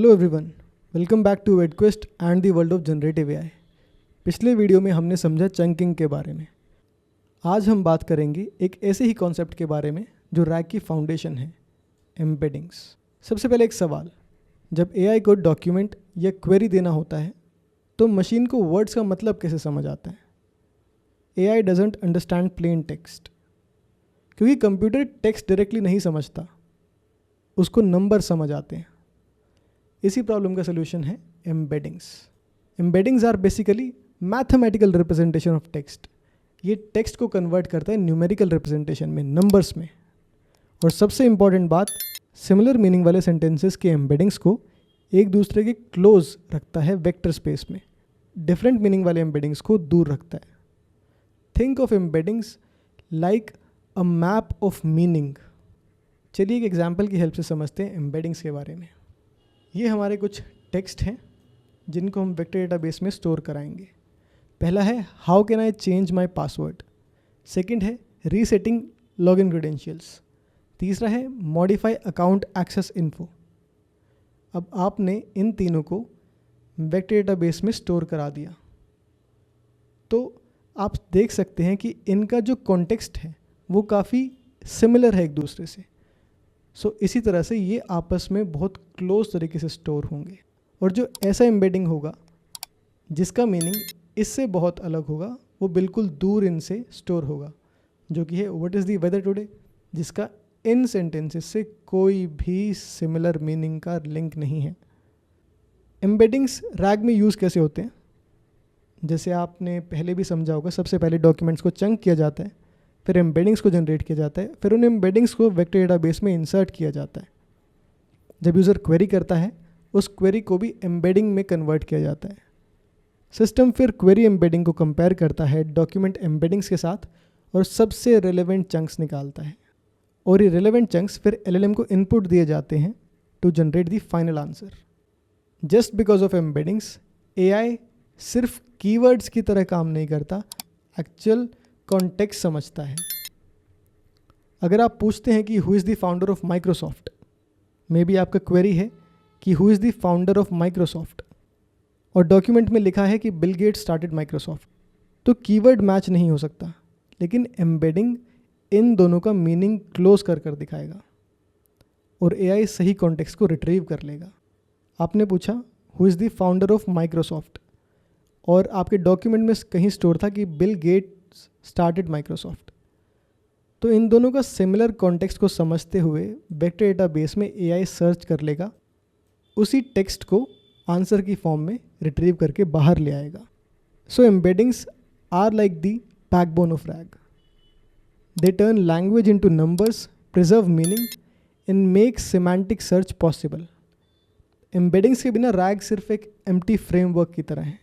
Hello everyone, welcome back to Wedquest and the world of generative AI. पिछले video में हमने समझा chunking के बारे में। आज हम बात करेंगे एक ऐसे ही कॉन्सेप्ट के बारे में जो रैग की फाउंडेशन है, एम्बेडिंग्स। सबसे पहले एक सवाल, जब एआई को डॉक्यूमेंट या क्वेरी देना होता है तो मशीन को वर्ड्स का मतलब कैसे समझ आता है? AI doesn't understand plain text, क्योंकि कंप्यूटर टेक्स्ट डायरेक्टली नहीं समझता, उसको नंबर समझ आते हैं। इसी प्रॉब्लम का सोल्यूशन है embeddings. Embeddings are basically mathematical representation of text. ये टेक्स्ट को कन्वर्ट करता है न्यूमेरिकल रिप्रेजेंटेशन में, नंबर्स में। और सबसे इंपॉर्टेंट बात, सिमिलर मीनिंग वाले सेंटेंसेस के एम्बेडिंग्स को एक दूसरे के क्लोज रखता है वेक्टर स्पेस में, डिफरेंट मीनिंग वाले एम्बेडिंग्स को दूर रखता है। Think of embeddings like a map of meaning. चलिए एक एग्जाम्पल की हेल्प से समझते हैं एम्बेडिंग्स के बारे में। ये हमारे कुछ टेक्स्ट हैं जिनको हम वेक्टर डेटाबेस में स्टोर कराएंगे। पहला है how can I change my password. Second है रीसेटिंग लॉगिन क्रेडेंशियल्स। तीसरा है मॉडिफाई अकाउंट एक्सेस इन्फो। अब आपने इन तीनों को वेक्टर डेटाबेस में स्टोर करा दिया तो आप देख सकते हैं कि इनका जो कॉन्टेक्स्ट है वो काफ़ी सिमिलर है एक दूसरे से। इसी तरह से ये आपस में बहुत क्लोज तरीके से स्टोर होंगे। और जो ऐसा एम्बेडिंग होगा जिसका मीनिंग इससे बहुत अलग होगा, वो बिल्कुल दूर इनसे स्टोर होगा, जो कि है what is the weather today, जिसका इन सेंटेंसेस से कोई भी सिमिलर मीनिंग का लिंक नहीं है। एम्बेडिंग्स रैग में यूज़ कैसे होते हैं? जैसे आपने पहले भी समझा होगा, सबसे पहले डॉक्यूमेंट्स को चंक किया जाता है, फिर एम्बेडिंग्स को जनरेट किया जाता है, फिर उन एम्बेडिंग्स को वेक्टर डेटाबेस में इंसर्ट किया जाता है। जब यूज़र क्वेरी करता है, उस क्वेरी को भी एम्बेडिंग में कन्वर्ट किया जाता है। सिस्टम फिर क्वेरी एम्बेडिंग को कंपेयर करता है डॉक्यूमेंट एम्बेडिंग्स के साथ और सबसे रेलेवेंट चंक्स निकालता है। और ये रेलेवेंट चंक्स फिर एलएलएम को इनपुट दिए जाते हैं to generate the final answer. Just because of embeddings, AI सिर्फ कीवर्ड्स की तरह काम नहीं करता, एक्चुअल कॉन्टेक्स्ट समझता है। अगर आप पूछते हैं कि who is the founder of Microsoft, may be आपका क्वेरी है कि who is the founder of Microsoft, और डॉक्यूमेंट में लिखा है कि बिल गेट्स स्टार्टेड माइक्रोसॉफ्ट, तो कीवर्ड मैच नहीं हो सकता, लेकिन एम्बेडिंग इन दोनों का मीनिंग क्लोज कर कर दिखाएगा और एआई सही कॉन्टेक्स्ट को रिट्रीव कर लेगा। आपने पूछा who is the founder of Microsoft और आपके डॉक्यूमेंट में कहीं स्टोर था कि बिल गेट्स स्टार्टेड माइक्रोसॉफ्ट, तो इन दोनों का सिमिलर कॉन्टेक्स्ट को समझते हुए वेक्टर डेटाबेस में एआई सर्च कर लेगा, उसी टेक्स्ट को आंसर की फॉर्म में रिट्रीव करके बाहर ले आएगा। So embeddings are like the backbone of RAG. They turn language into numbers, preserve meaning and make semantic search possible. Embeddings के बिना रैग सिर्फ एक एम्प्टी फ्रेमवर्क की तरह है।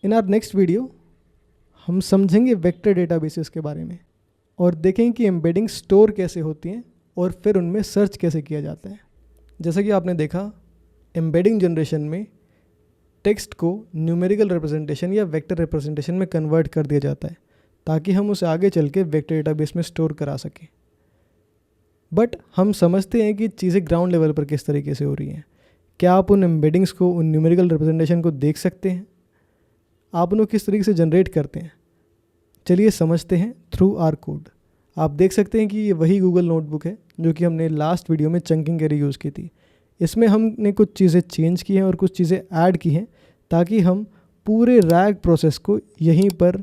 इन आवर नेक्स्ट वीडियो हम समझेंगे वेक्टर डेटाबेसेस के बारे में और देखेंगे कि एम्बेडिंग स्टोर कैसे होती हैं और फिर उनमें सर्च कैसे किया जाता है। जैसा कि आपने देखा, एम्बेडिंग जनरेशन में टेक्स्ट को न्यूमेरिकल रिप्रेजेंटेशन या वेक्टर रिप्रेजेंटेशन में कन्वर्ट कर दिया जाता है ताकि हम उसे आगे चल के वेक्टर डेटाबेस में स्टोर करा सकें। बट हम समझते हैं कि चीज़ें ग्राउंड लेवल पर किस तरीके से हो रही हैं। क्या आप उन एम्बेडिंग्स को, उन न्यूमेरिकल रिप्रेजेंटेशन को देख सकते हैं? आप उन्हें किस तरीके से जनरेट करते हैं? चलिए समझते हैं थ्रू आर कोड। आप देख सकते हैं कि ये वही गूगल नोटबुक है जो कि हमने लास्ट वीडियो में चंकिंग के लिए यूज़ की थी। इसमें हमने कुछ चीज़ें चेंज की हैं और कुछ चीज़ें ऐड की हैं ताकि हम पूरे रैग प्रोसेस को यहीं पर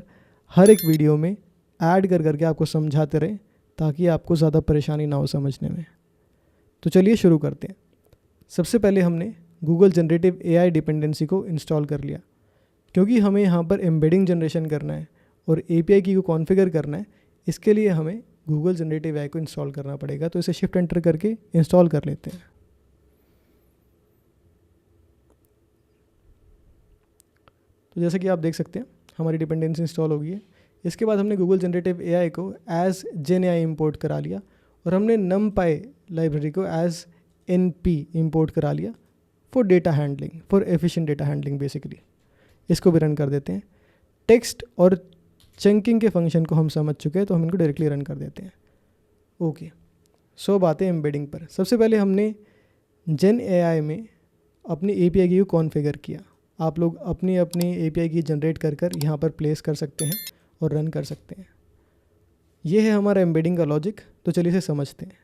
हर एक वीडियो में ऐड कर करके आपको समझाते रहें ताकि आपको ज़्यादा परेशानी ना हो समझने में। तो चलिए शुरू करते हैं। सबसे पहले हमने गूगल जनरेटिव एआई डिपेंडेंसी को इंस्टॉल कर लिया, क्योंकि हमें यहाँ पर एम्बेडिंग जनरेशन करना है और एपीआई की को कॉन्फ़िगर करना है। इसके लिए हमें गूगल जनरेटिव एआई को इंस्टॉल करना पड़ेगा, तो इसे शिफ्ट एंटर करके इंस्टॉल कर लेते हैं। तो जैसे कि आप देख सकते हैं हमारी डिपेंडेंसी इंस्टॉल हो गई है। इसके बाद हमने गूगल जनरेटिव एआई को एज जेन एआई इम्पोर्ट करा लिया और हमने numpy लाइब्रेरी को एज np इम्पोर्ट करा लिया for data handling, for efficient data handling basically. इसको भी रन कर देते हैं। टेक्स्ट और चंकिंग के फंक्शन को हम समझ चुके हैं, तो हम इनको डायरेक्टली रन कर देते हैं। ओके, सो बातें एम्बेडिंग पर। सबसे पहले हमने जेन एआई में अपनी API की को कॉन्फ़िगर किया। आप लोग अपनी अपनी API की जनरेट कर यहाँ पर प्लेस कर सकते हैं और रन कर सकते हैं। ये है हमारा एम्बेडिंग का लॉजिक। तो चलिए इसे समझते हैं।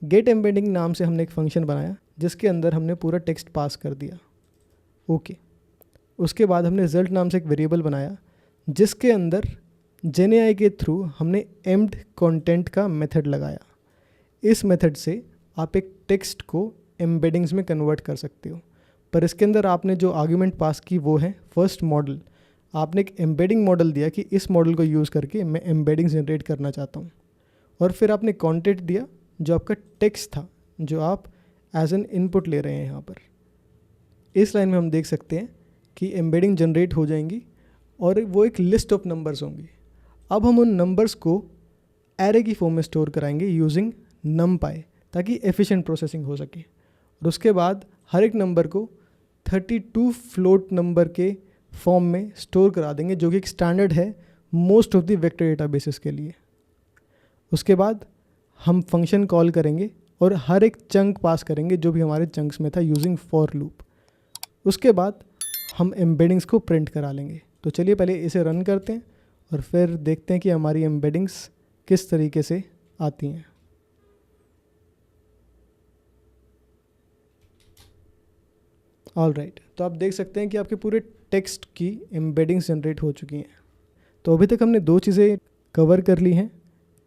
गेट एम्बेडिंग नाम से हमने एक फंक्शन बनाया जिसके अंदर हमने पूरा टेक्स्ट पास कर दिया। ओके, उसके बाद हमने रिजल्ट नाम से एक वेरिएबल बनाया जिसके अंदर GenAI के थ्रू हमने एम्ड कंटेंट का मेथड लगाया। इस मेथड से आप एक टेक्स्ट को एम्बेडिंग्स में कन्वर्ट कर सकते हो, पर इसके अंदर आपने जो आर्ग्यूमेंट पास की वो है फर्स्ट मॉडल। आपने एक एम्बेडिंग मॉडल दिया कि इस मॉडल को यूज़ करके मैं एम्बेडिंग जनरेट करना चाहता हूँ, और फिर आपने कंटेंट दिया जो आपका टेक्स्ट था जो आप एज एन इनपुट ले रहे हैं। यहाँ पर इस लाइन में हम देख सकते हैं कि एम्बेडिंग जनरेट हो जाएंगी और वो एक लिस्ट ऑफ नंबर्स होंगी। अब हम उन नंबर्स को एरे की फॉर्म में स्टोर कराएंगे यूजिंग numpy ताकि एफिशिएंट प्रोसेसिंग हो सके। और उसके बाद हर एक नंबर को 32 फ्लोट नंबर के फॉर्म में स्टोर करा देंगे जो कि एक स्टैंडर्ड है most of the vector databases के लिए। उसके बाद हम फंक्शन कॉल करेंगे और हर एक चंक पास करेंगे जो भी हमारे चंक्स में था यूजिंग फॉर लूप। उसके बाद हम एम्बेडिंग्स को प्रिंट करा लेंगे। तो चलिए पहले इसे रन करते हैं और फिर देखते हैं कि हमारी एम्बेडिंग्स किस तरीके से आती हैं। ऑलराइट, तो आप देख सकते हैं कि आपके पूरे टेक्स्ट की एम्बेडिंग्स जनरेट हो चुकी हैं। तो अभी तक हमने 2 चीज़ें कवर कर ली हैं,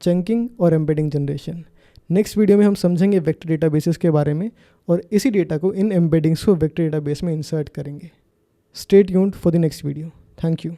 चंकिंग और एम्बेडिंग जनरेशन। नेक्स्ट वीडियो में हम समझेंगे वेक्टर डेटाबेसेस के बारे में और इसी डेटा को इन एम्बेडिंग्स को वेक्टर डेटाबेस में इंसर्ट करेंगे। Stay tuned for the next video. Thank you.